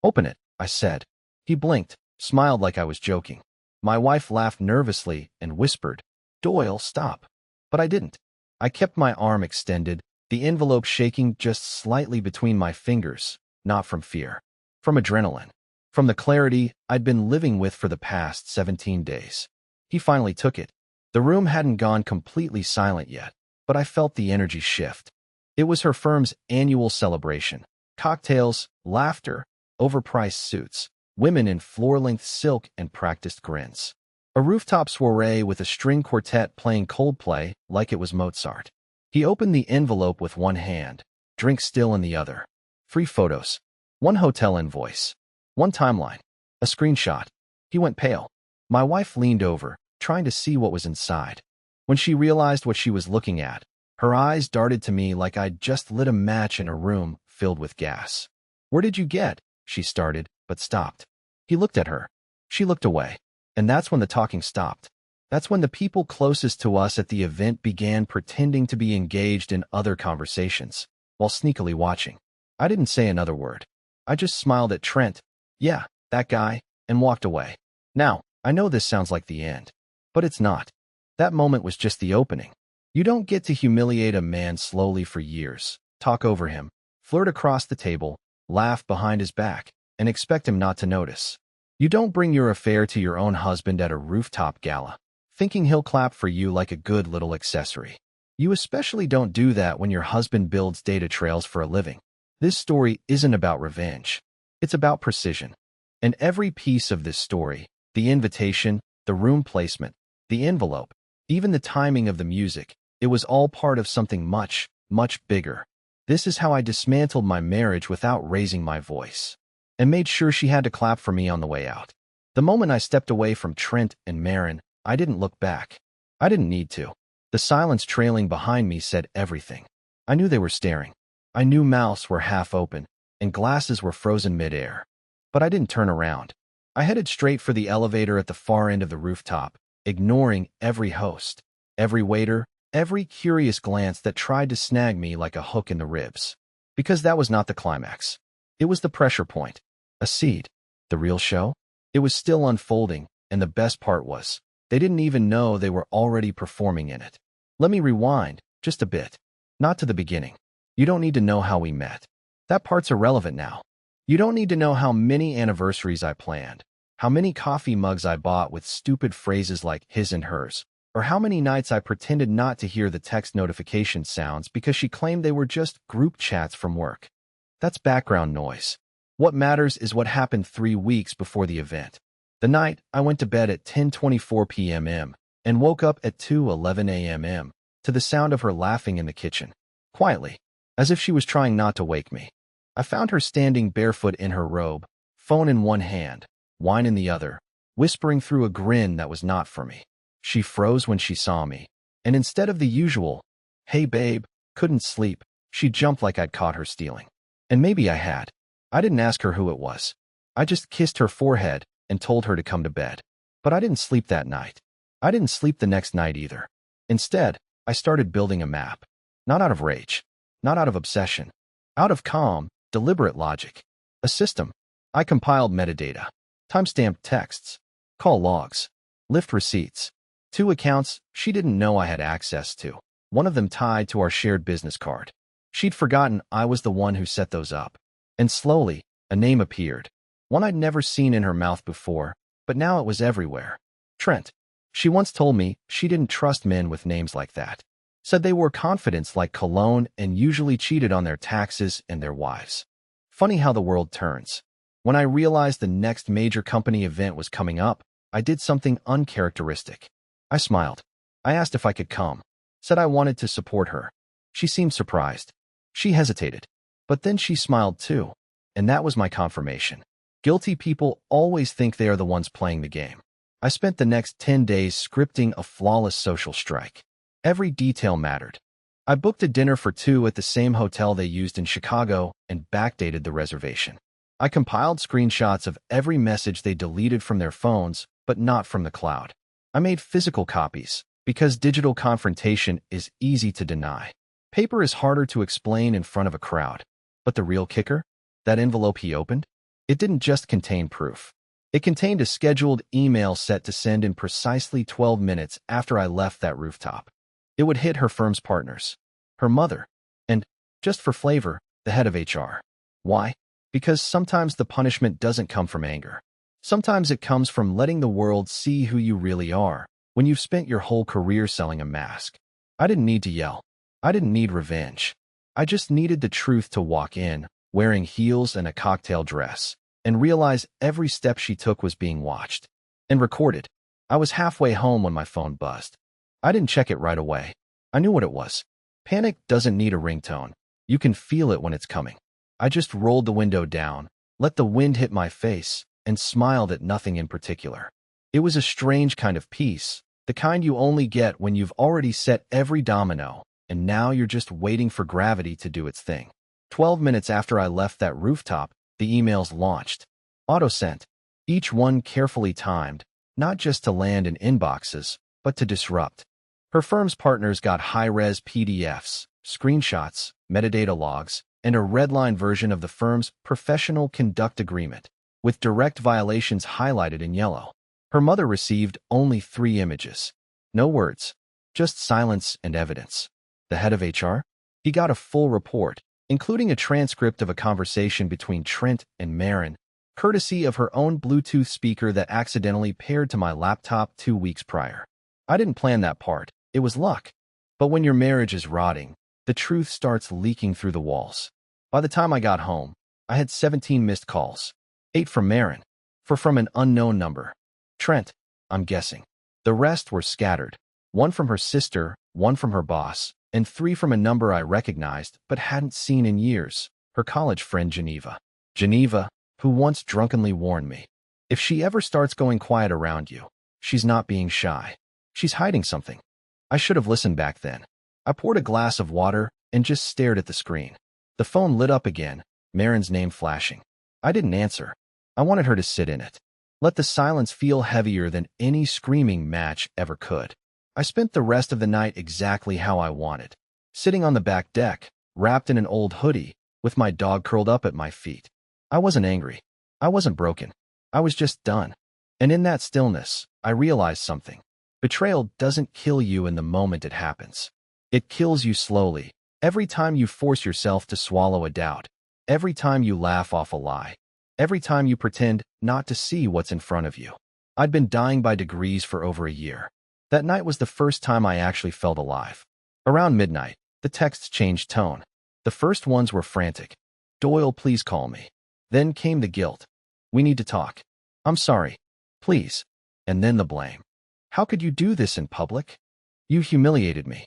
"Open it," I said. He blinked, smiled like I was joking. My wife laughed nervously and whispered, "Doyle, stop." But I didn't. I kept my arm extended, the envelope shaking just slightly between my fingers, not from fear, from adrenaline, from the clarity I'd been living with for the past 17 days. He finally took it. The room hadn't gone completely silent yet, but I felt the energy shift. It was her firm's annual celebration. Cocktails, laughter, overpriced suits, women in floor-length silk and practiced grins. A rooftop soiree with a string quartet playing Coldplay like it was Mozart. He opened the envelope with one hand, drink still in the other. 3 photos. 1 hotel invoice. 1 timeline. A screenshot. He went pale. My wife leaned over, trying to see what was inside. When she realized what she was looking at, her eyes darted to me like I'd just lit a match in a room filled with gas. "Where did you get?" she started, but stopped. He looked at her. She looked away. And that's when the talking stopped. That's when the people closest to us at the event began pretending to be engaged in other conversations, while sneakily watching. I didn't say another word. I just smiled at Trent, "Yeah, that guy," and walked away. Now, I know this sounds like the end, but it's not. That moment was just the opening. You don't get to humiliate a man slowly for years, talk over him, flirt across the table, laugh behind his back, and expect him not to notice. You don't bring your affair to your own husband at a rooftop gala, thinking he'll clap for you like a good little accessory. You especially don't do that when your husband builds data trails for a living. This story isn't about revenge. It's about precision. And every piece of this story, the invitation, the room placement, the envelope, even the timing of the music, it was all part of something much, much bigger. This is how I dismantled my marriage without raising my voice, and made sure she had to clap for me on the way out. The moment I stepped away from Trent and Marin, I didn't look back. I didn't need to. The silence trailing behind me said everything. I knew they were staring. I knew mouths were half open, and glasses were frozen midair. But I didn't turn around. I headed straight for the elevator at the far end of the rooftop, ignoring every host, every waiter, every curious glance that tried to snag me like a hook in the ribs. Because that was not the climax. It was the pressure point. A seed. The real show? It was still unfolding, and the best part was, they didn't even know they were already performing in it. Let me rewind, just a bit. Not to the beginning. You don't need to know how we met. That part's irrelevant now. You don't need to know how many anniversaries I planned, how many coffee mugs I bought with stupid phrases like his and hers, or how many nights I pretended not to hear the text notification sounds because she claimed they were just group chats from work. That's background noise. What matters is what happened 3 weeks before the event. The night I went to bed at 10:24 p.m. and woke up at 2:11 a.m. to the sound of her laughing in the kitchen, quietly, as if she was trying not to wake me. I found her standing barefoot in her robe, phone in one hand, wine in the other, whispering through a grin that was not for me. She froze when she saw me, and instead of the usual, "Hey babe, couldn't sleep," she jumped like I'd caught her stealing. And maybe I had. I didn't ask her who it was. I just kissed her forehead and told her to come to bed. But I didn't sleep that night. I didn't sleep the next night either. Instead, I started building a map. Not out of rage. Not out of obsession. Out of calm, deliberate logic. A system. I compiled metadata. Timestamped texts. Call logs. Lyft receipts. 2 accounts she didn't know I had access to. One of them tied to our shared business card. She'd forgotten I was the one who set those up. And slowly, a name appeared. One I'd never seen in her mouth before, but now it was everywhere. Trent. She once told me she didn't trust men with names like that. Said they wore confidence like cologne and usually cheated on their taxes and their wives. Funny how the world turns. When I realized the next major company event was coming up, I did something uncharacteristic. I smiled. I asked if I could come. Said I wanted to support her. She seemed surprised. She hesitated. But then she smiled too. And that was my confirmation. Guilty people always think they are the ones playing the game. I spent the next 10 days scripting a flawless social strike. Every detail mattered. I booked a dinner for 2 at the same hotel they used in Chicago and backdated the reservation. I compiled screenshots of every message they deleted from their phones, but not from the cloud. I made physical copies, because digital confrontation is easy to deny. Paper is harder to explain in front of a crowd. But the real kicker? That envelope he opened? It didn't just contain proof. It contained a scheduled email set to send in precisely 12 minutes after I left that rooftop. It would hit her firm's partners, her mother, and, just for flavor, the head of HR. Why? Because sometimes the punishment doesn't come from anger. Sometimes it comes from letting the world see who you really are when you've spent your whole career selling a mask. I didn't need to yell. I didn't need revenge. I just needed the truth to walk in, wearing heels and a cocktail dress, and realize every step she took was being watched and recorded. I was halfway home when my phone buzzed. I didn't check it right away. I knew what it was. Panic doesn't need a ringtone. You can feel it when it's coming. I just rolled the window down, let the wind hit my face, and smiled at nothing in particular. It was a strange kind of peace, the kind you only get when you've already set every domino, and now you're just waiting for gravity to do its thing. 12 minutes after I left that rooftop, the emails launched. Auto-sent. Each one carefully timed, not just to land in inboxes, but to disrupt. Her firm's partners got high-res PDFs, screenshots, metadata logs, and a red-line version of the firm's professional conduct agreement, with direct violations highlighted in yellow. Her mother received only 3 images. No words, just silence and evidence. The head of HR? He got a full report, including a transcript of a conversation between Trent and Marin, courtesy of her own Bluetooth speaker that accidentally paired to my laptop 2 weeks prior. I didn't plan that part. It was luck. But when your marriage is rotting, the truth starts leaking through the walls. By the time I got home, I had 17 missed calls. 8 from Marin, 4 from an unknown number. Trent, I'm guessing. The rest were scattered. 1 from her sister, 1 from her boss, and 3 from a number I recognized but hadn't seen in years, her college friend Geneva. Geneva, who once drunkenly warned me, if she ever starts going quiet around you, she's not being shy. She's hiding something. I should have listened back then. I poured a glass of water and just stared at the screen. The phone lit up again, Marin's name flashing. I didn't answer. I wanted her to sit in it. Let the silence feel heavier than any screaming match ever could. I spent the rest of the night exactly how I wanted, sitting on the back deck, wrapped in an old hoodie, with my dog curled up at my feet. I wasn't angry. I wasn't broken. I was just done. And in that stillness, I realized something. Betrayal doesn't kill you in the moment it happens. It kills you slowly, every time you force yourself to swallow a doubt, every time you laugh off a lie, every time you pretend not to see what's in front of you. I'd been dying by degrees for over a year. That night was the first time I actually felt alive. Around midnight, the texts changed tone. The first ones were frantic. Doyle, please call me. Then came the guilt. We need to talk. I'm sorry. Please. And then the blame. How could you do this in public? You humiliated me.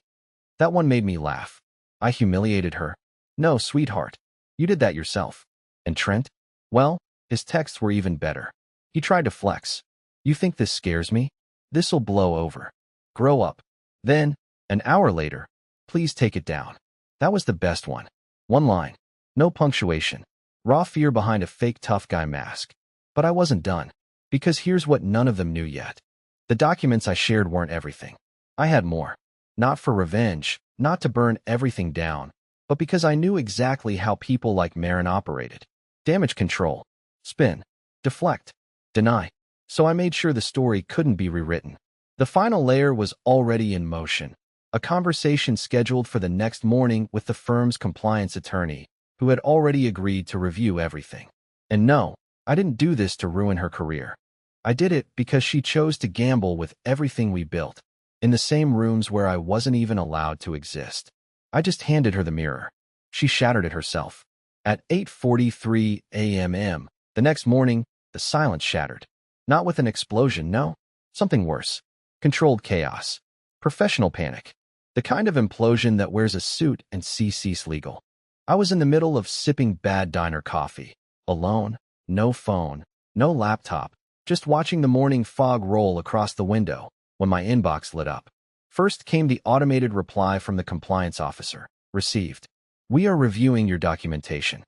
That one made me laugh. I humiliated her. No, sweetheart. You did that yourself. And Trent? Well, his texts were even better. He tried to flex. You think this scares me? This'll blow over. Grow up. Then, an hour later, please take it down. That was the best one. One line. No punctuation. Raw fear behind a fake tough guy mask. But I wasn't done. Because here's what none of them knew yet. The documents I shared weren't everything. I had more. Not for revenge, not to burn everything down, but because I knew exactly how people like Marin operated. Damage control. Spin. Deflect. Deny. So I made sure the story couldn't be rewritten. The final layer was already in motion. A conversation scheduled for the next morning with the firm's compliance attorney, who had already agreed to review everything. And no, I didn't do this to ruin her career. I did it because she chose to gamble with everything we built, in the same rooms where I wasn't even allowed to exist. I just handed her the mirror. She shattered it herself. At 8:43 a.m. the next morning, the silence shattered. Not with an explosion, no. Something worse. Controlled chaos. Professional panic. The kind of implosion that wears a suit and sees legal. I was in the middle of sipping bad diner coffee. Alone. No phone. No laptop. Just watching the morning fog roll across the window when my inbox lit up. First came the automated reply from the compliance officer. Received. We are reviewing your documentation.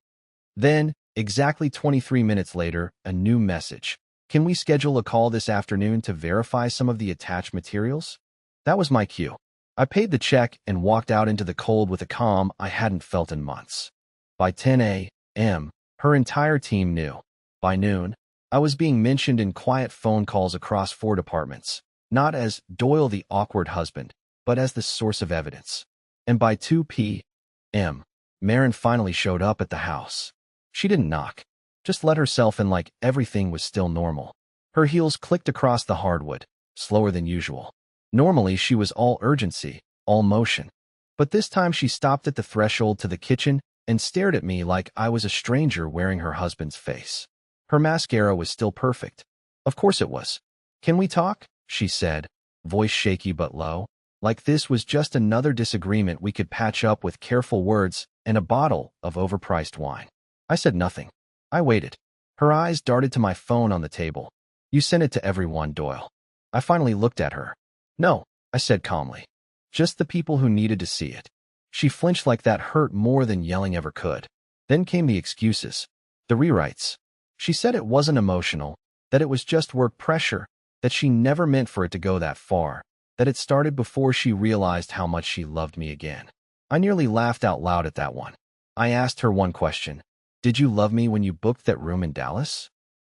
Then, exactly 23 minutes later, a new message. Can we schedule a call this afternoon to verify some of the attached materials? That was my cue. I paid the check and walked out into the cold with a calm I hadn't felt in months. By 10 a.m., her entire team knew. By noon, I was being mentioned in quiet phone calls across 4 departments, not as Doyle the awkward husband, but as the source of evidence. And by 2 p.m., Marin finally showed up at the house. She didn't knock, just let herself in like everything was still normal. Her heels clicked across the hardwood, slower than usual. Normally, she was all urgency, all motion. But this time she stopped at the threshold to the kitchen and stared at me like I was a stranger wearing her husband's face. Her mascara was still perfect. Of course it was. "Can we talk?" she said, voice shaky but low, like this was just another disagreement we could patch up with careful words and a bottle of overpriced wine. I said nothing. I waited. Her eyes darted to my phone on the table. "You sent it to everyone, Doyle." I finally looked at her. "No," I said calmly. "Just the people who needed to see it." She flinched like that hurt more than yelling ever could. Then came the excuses. The rewrites. She said it wasn't emotional, that it was just work pressure, that she never meant for it to go that far, that it started before she realized how much she loved me again. I nearly laughed out loud at that one. I asked her one question. "Did you love me when you booked that room in Dallas?"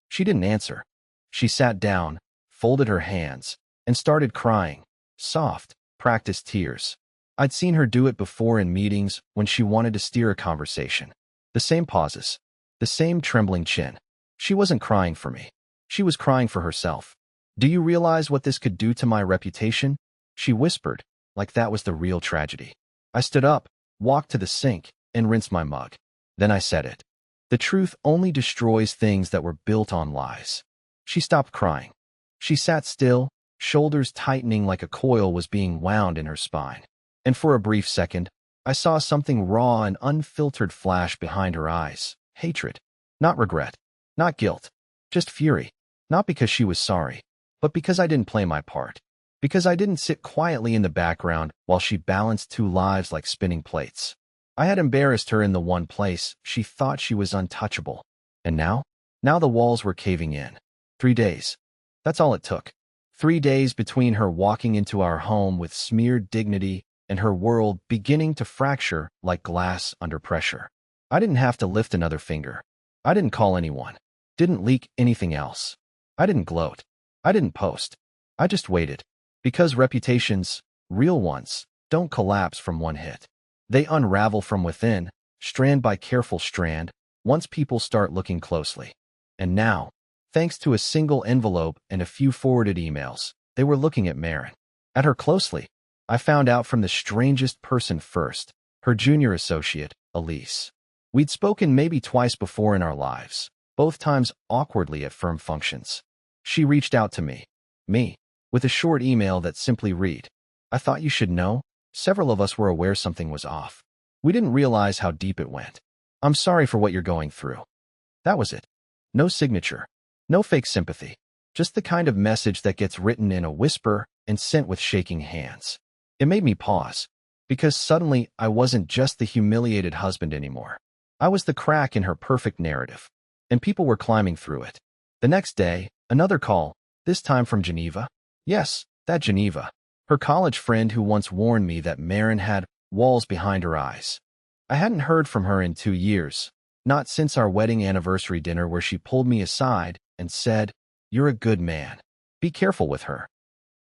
She didn't answer. She sat down, folded her hands, and started crying. Soft, practiced tears. I'd seen her do it before in meetings when she wanted to steer a conversation. The same pauses. The same trembling chin. She wasn't crying for me. She was crying for herself. "Do you realize what this could do to my reputation?" she whispered, like that was the real tragedy. I stood up, walked to the sink, and rinsed my mug. Then I said it. "The truth only destroys things that were built on lies." She stopped crying. She sat still, shoulders tightening like a coil was being wound in her spine. And for a brief second, I saw something raw and unfiltered flash behind her eyes. Hatred. Not regret. Not guilt. Just fury. Not because she was sorry, but because I didn't play my part. Because I didn't sit quietly in the background while she balanced 2 lives like spinning plates. I had embarrassed her in the one place she thought she was untouchable. And now? Now the walls were caving in. 3 days. That's all it took. 3 days between her walking into our home with smeared dignity and her world beginning to fracture like glass under pressure. I didn't have to lift another finger. I didn't call anyone. Didn't leak anything else. I didn't gloat. I didn't post. I just waited. Because reputations, real ones, don't collapse from one hit. They unravel from within, strand by careful strand, once people start looking closely. And now, thanks to a single envelope and a few forwarded emails, they were looking at Marin. At her closely. I found out from the strangest person first, her junior associate, Elise. We'd spoken maybe twice before in our lives, both times awkwardly at firm functions. She reached out to me, with a short email that simply read, "I thought you should know. Several of us were aware something was off. We didn't realize how deep it went. I'm sorry for what you're going through." That was it. No signature. No fake sympathy. Just the kind of message that gets written in a whisper and sent with shaking hands. It made me pause, because suddenly I wasn't just the humiliated husband anymore. I was the crack in her perfect narrative, and people were climbing through it. The next day, another call, this time from Geneva. Yes, that Geneva. Her college friend who once warned me that Marin had walls behind her eyes. I hadn't heard from her in 2 years, not since our wedding anniversary dinner where she pulled me aside and said, "You're a good man. Be careful with her."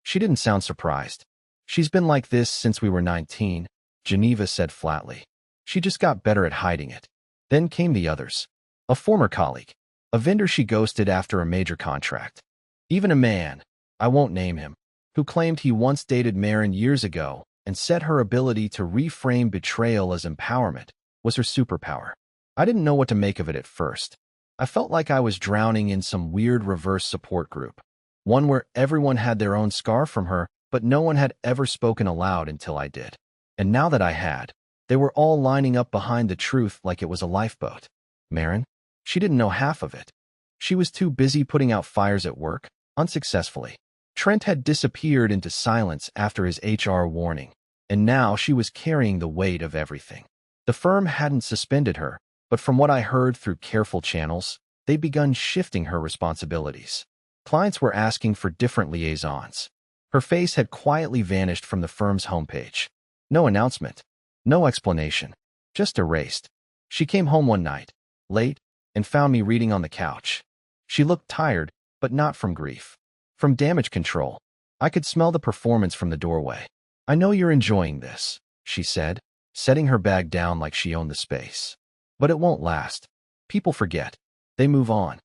She didn't sound surprised. "She's been like this since we were 19, Geneva said flatly. "She just got better at hiding it." Then came the others. A former colleague. A vendor she ghosted after a major contract. Even a man, I won't name him, who claimed he once dated Marin years ago and said her ability to reframe betrayal as empowerment was her superpower. I didn't know what to make of it at first. I felt like I was drowning in some weird reverse support group, one where everyone had their own scar from her, but no one had ever spoken aloud until I did. And now that I had, they were all lining up behind the truth like it was a lifeboat. Marin? She didn't know half of it. She was too busy putting out fires at work, unsuccessfully. Trent had disappeared into silence after his HR warning, and now she was carrying the weight of everything. The firm hadn't suspended her, but from what I heard through careful channels, they'd begun shifting her responsibilities. Clients were asking for different liaisons. Her face had quietly vanished from the firm's homepage. No announcement. No explanation. Just erased. She came home one night, late, and found me reading on the couch. She looked tired, but not from grief. From damage control. I could smell the performance from the doorway. "I know you're enjoying this," she said, setting her bag down like she owned the space. "But it won't last. People forget. They move on."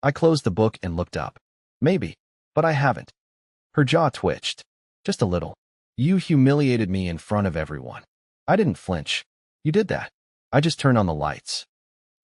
I closed the book and looked up. "Maybe, but I haven't." Her jaw twitched. "Just a little. You humiliated me in front of everyone." I didn't flinch. "You did that." I just turned on the lights.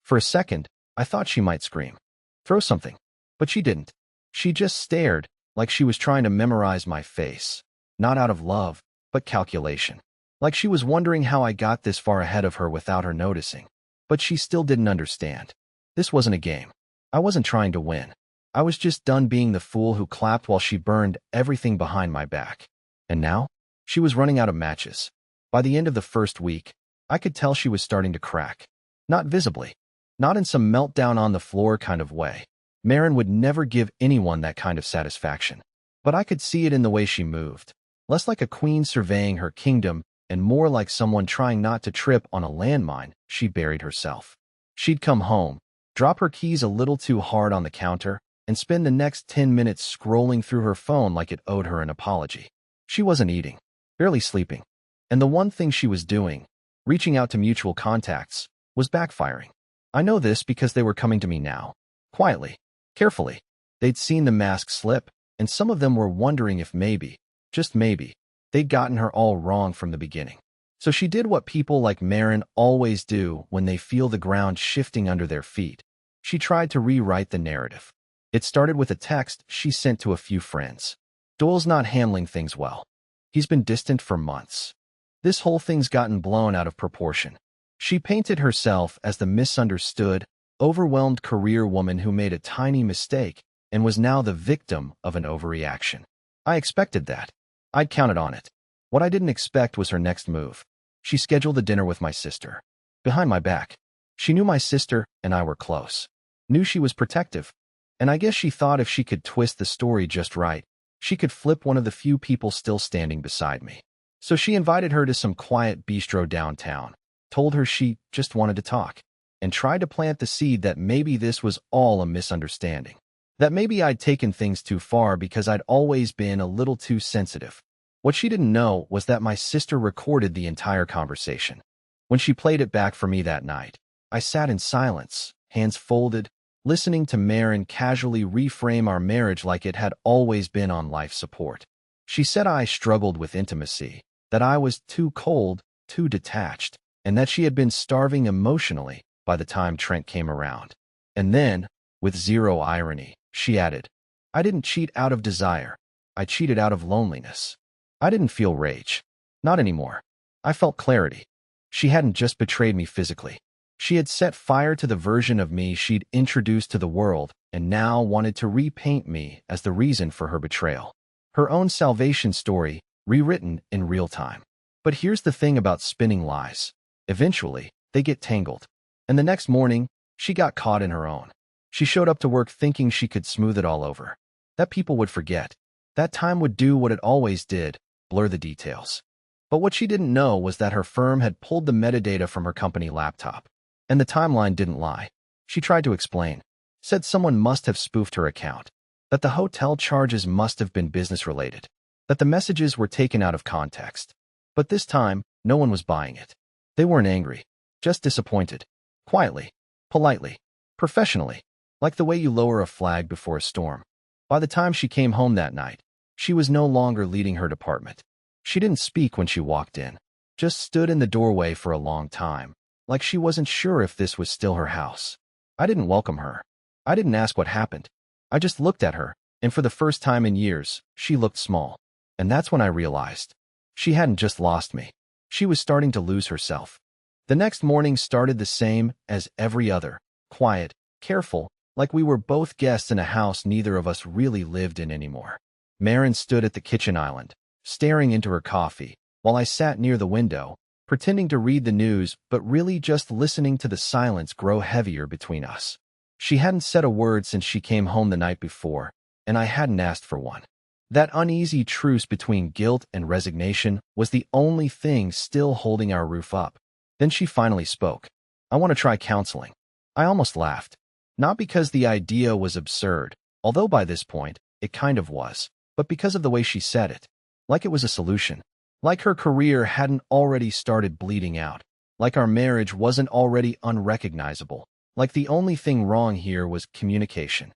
For a second, I thought she might scream. Throw something. But she didn't. She just stared, like she was trying to memorize my face. Not out of love, but calculation. Like she was wondering how I got this far ahead of her without her noticing. But she still didn't understand. This wasn't a game. I wasn't trying to win. I was just done being the fool who clapped while she burned everything behind my back. And now, she was running out of matches. By the end of the first week, I could tell she was starting to crack. Not visibly. Not in some meltdown on the floor kind of way. Marin would never give anyone that kind of satisfaction. But I could see it in the way she moved. Less like a queen surveying her kingdom, and more like someone trying not to trip on a landmine she buried herself. She'd come home, drop her keys a little too hard on the counter, and spend the next 10 minutes scrolling through her phone like it owed her an apology. She wasn't eating, barely sleeping. And the one thing she was doing, reaching out to mutual contacts, was backfiring. I know this because they were coming to me now. Quietly, carefully. They'd seen the mask slip, and some of them were wondering if maybe, just maybe, they'd gotten her all wrong from the beginning. So she did what people like Marin always do when they feel the ground shifting under their feet. She tried to rewrite the narrative. It started with a text she sent to a few friends. "Doyle's not handling things well. He's been distant for months." This whole thing's gotten blown out of proportion. She painted herself as the misunderstood, overwhelmed career woman who made a tiny mistake and was now the victim of an overreaction. I expected that. I'd counted on it. What I didn't expect was her next move. She scheduled a dinner with my sister. Behind my back. She knew my sister and I were close. Knew she was protective. And I guess she thought if she could twist the story just right, she could flip one of the few people still standing beside me. So she invited her to some quiet bistro downtown, told her she just wanted to talk, and tried to plant the seed that maybe this was all a misunderstanding. That maybe I'd taken things too far because I'd always been a little too sensitive. What she didn't know was that my sister recorded the entire conversation. When she played it back for me that night, I sat in silence, hands folded, listening to Marin casually reframe our marriage like it had always been on life support. She said I struggled with intimacy, that I was too cold, too detached, and that she had been starving emotionally by the time Trent came around. And then, with zero irony, she added, "I didn't cheat out of desire. I cheated out of loneliness." I didn't feel rage. Not anymore. I felt clarity. She hadn't just betrayed me physically. She had set fire to the version of me she'd introduced to the world and now wanted to repaint me as the reason for her betrayal. Her own salvation story, rewritten in real time. But here's the thing about spinning lies. Eventually, they get tangled. And the next morning, she got caught in her own. She showed up to work thinking she could smooth it all over. That people would forget. That time would do what it always did, blur the details. But what she didn't know was that her firm had pulled the metadata from her company laptop. And the timeline didn't lie. She tried to explain. Said someone must have spoofed her account. That the hotel charges must have been business-related. That the messages were taken out of context. But this time, no one was buying it. They weren't angry. Just disappointed. Quietly. Politely. Professionally. Like the way you lower a flag before a storm. By the time she came home that night, she was no longer leading her department. She didn't speak when she walked in. Just stood in the doorway for a long time. Like she wasn't sure if this was still her house. I didn't welcome her. I didn't ask what happened. I just looked at her, and for the first time in years, she looked small. And that's when I realized. She hadn't just lost me. She was starting to lose herself. The next morning started the same as every other. Quiet, careful, like we were both guests in a house neither of us really lived in anymore. Marin stood at the kitchen island, staring into her coffee, while I sat near the window, pretending to read the news but really just listening to the silence grow heavier between us. She hadn't said a word since she came home the night before, and I hadn't asked for one. That uneasy truce between guilt and resignation was the only thing still holding our roof up. Then she finally spoke. "I want to try counseling." I almost laughed. Not because the idea was absurd, although by this point, it kind of was, but because of the way she said it. Like it was a solution. Like her career hadn't already started bleeding out. Like our marriage wasn't already unrecognizable. Like the only thing wrong here was communication.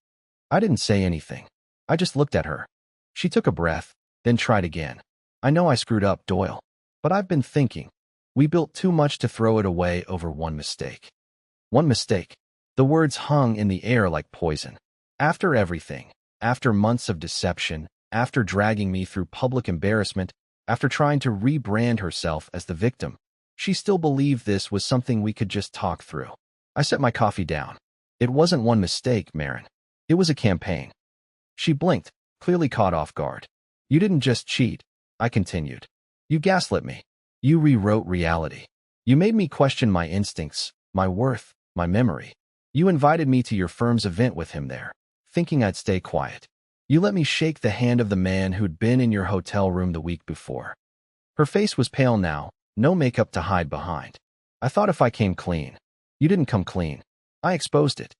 I didn't say anything. I just looked at her. She took a breath, then tried again. I know I screwed up, Doyle. But I've been thinking. We built too much to throw it away over one mistake. One mistake. The words hung in the air like poison. After everything, after months of deception, after dragging me through public embarrassment, after trying to rebrand herself as the victim, she still believed this was something we could just talk through. I set my coffee down. It wasn't one mistake, Marin. It was a campaign. She blinked, clearly caught off guard. You didn't just cheat, I continued. You gaslit me. You rewrote reality. You made me question my instincts, my worth, my memory. You invited me to your firm's event with him there, thinking I'd stay quiet. You let me shake the hand of the man who'd been in your hotel room the week before. Her face was pale now, no makeup to hide behind. I thought if I came clean. You didn't come clean. I exposed it.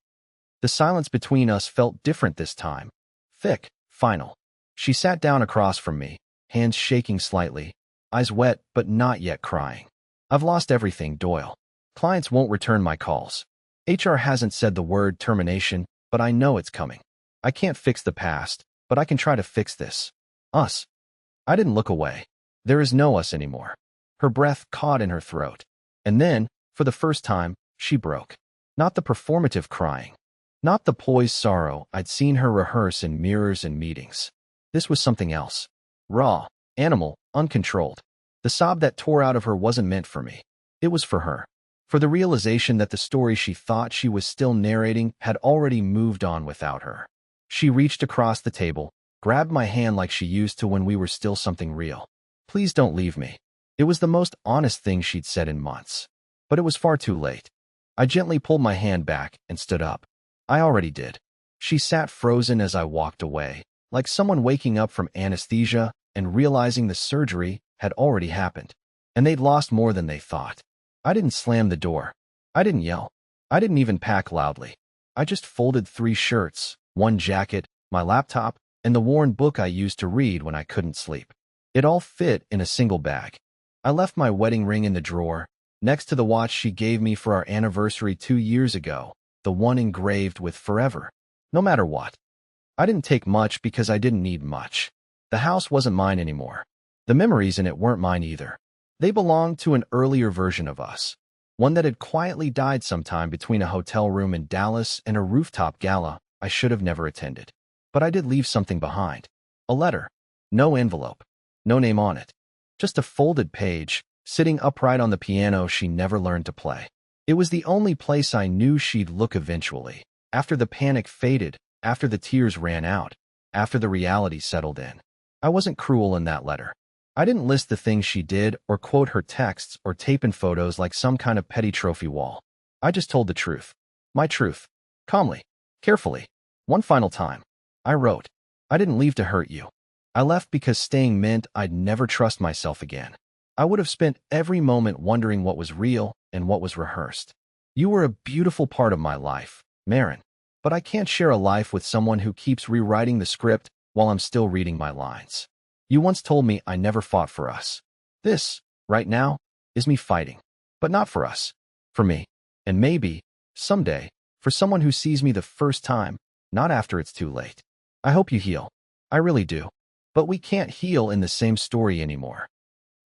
The silence between us felt different this time. Thick, final. She sat down across from me, hands shaking slightly, eyes wet but not yet crying. I've lost everything, Doyle. Clients won't return my calls. HR hasn't said the word termination, but I know it's coming. I can't fix the past, but I can try to fix this. Us. I didn't look away. There is no us anymore. Her breath caught in her throat. And then, for the first time, she broke. Not the performative crying. Not the poised sorrow I'd seen her rehearse in mirrors and meetings. This was something else. Raw, animal, uncontrolled. The sob that tore out of her wasn't meant for me. It was for her. For the realization that the story she thought she was still narrating had already moved on without her. She reached across the table, grabbed my hand like she used to when we were still something real. Please don't leave me. It was the most honest thing she'd said in months. But it was far too late. I gently pulled my hand back and stood up. I already did. She sat frozen as I walked away, like someone waking up from anesthesia and realizing the surgery had already happened. And they'd lost more than they thought. I didn't slam the door. I didn't yell. I didn't even pack loudly. I just folded 3 shirts, 1 jacket, my laptop, and the worn book I used to read when I couldn't sleep. It all fit in a single bag. I left my wedding ring in the drawer, next to the watch she gave me for our anniversary 2 years ago, the one engraved with forever. No matter what. I didn't take much because I didn't need much. The house wasn't mine anymore. The memories in it weren't mine either. They belonged to an earlier version of us, one that had quietly died sometime between a hotel room in Dallas and a rooftop gala I should have never attended. But I did leave something behind. A letter. No envelope. No name on it. Just a folded page, sitting upright on the piano she never learned to play. It was the only place I knew she'd look eventually, after the panic faded, after the tears ran out, after the reality settled in. I wasn't cruel in that letter. I didn't list the things she did or quote her texts or tape in photos like some kind of petty trophy wall. I just told the truth. My truth. Calmly. Carefully. One final time. I wrote, I didn't leave to hurt you. I left because staying meant I'd never trust myself again. I would have spent every moment wondering what was real and what was rehearsed. You were a beautiful part of my life, Marin, but I can't share a life with someone who keeps rewriting the script while I'm still reading my lines. You once told me I never fought for us. This, right now, is me fighting. But not for us. For me. And maybe, someday, for someone who sees me the first time, not after it's too late. I hope you heal. I really do. But we can't heal in the same story anymore.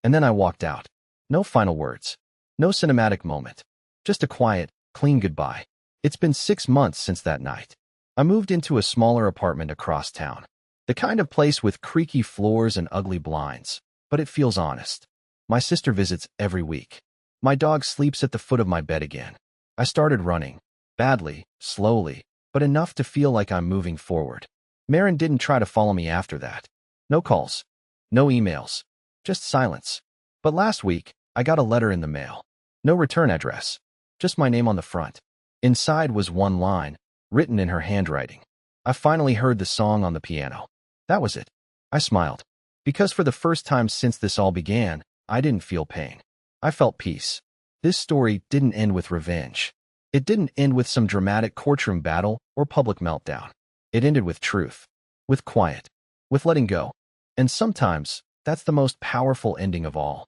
And then I walked out. No final words. No cinematic moment. Just a quiet, clean goodbye. It's been 6 months since that night. I moved into a smaller apartment across town. The kind of place with creaky floors and ugly blinds, but it feels honest. My sister visits every week. My dog sleeps at the foot of my bed again. I started running. Badly, slowly, but enough to feel like I'm moving forward. Marin didn't try to follow me after that. No calls. No emails. Just silence. But last week, I got a letter in the mail. No return address. Just my name on the front. Inside was one line, written in her handwriting. I finally heard the song on the piano. That was it. I smiled. Because for the first time since this all began, I didn't feel pain. I felt peace. This story didn't end with revenge. It didn't end with some dramatic courtroom battle or public meltdown. It ended with truth, with quiet, with letting go. And sometimes, that's the most powerful ending of all.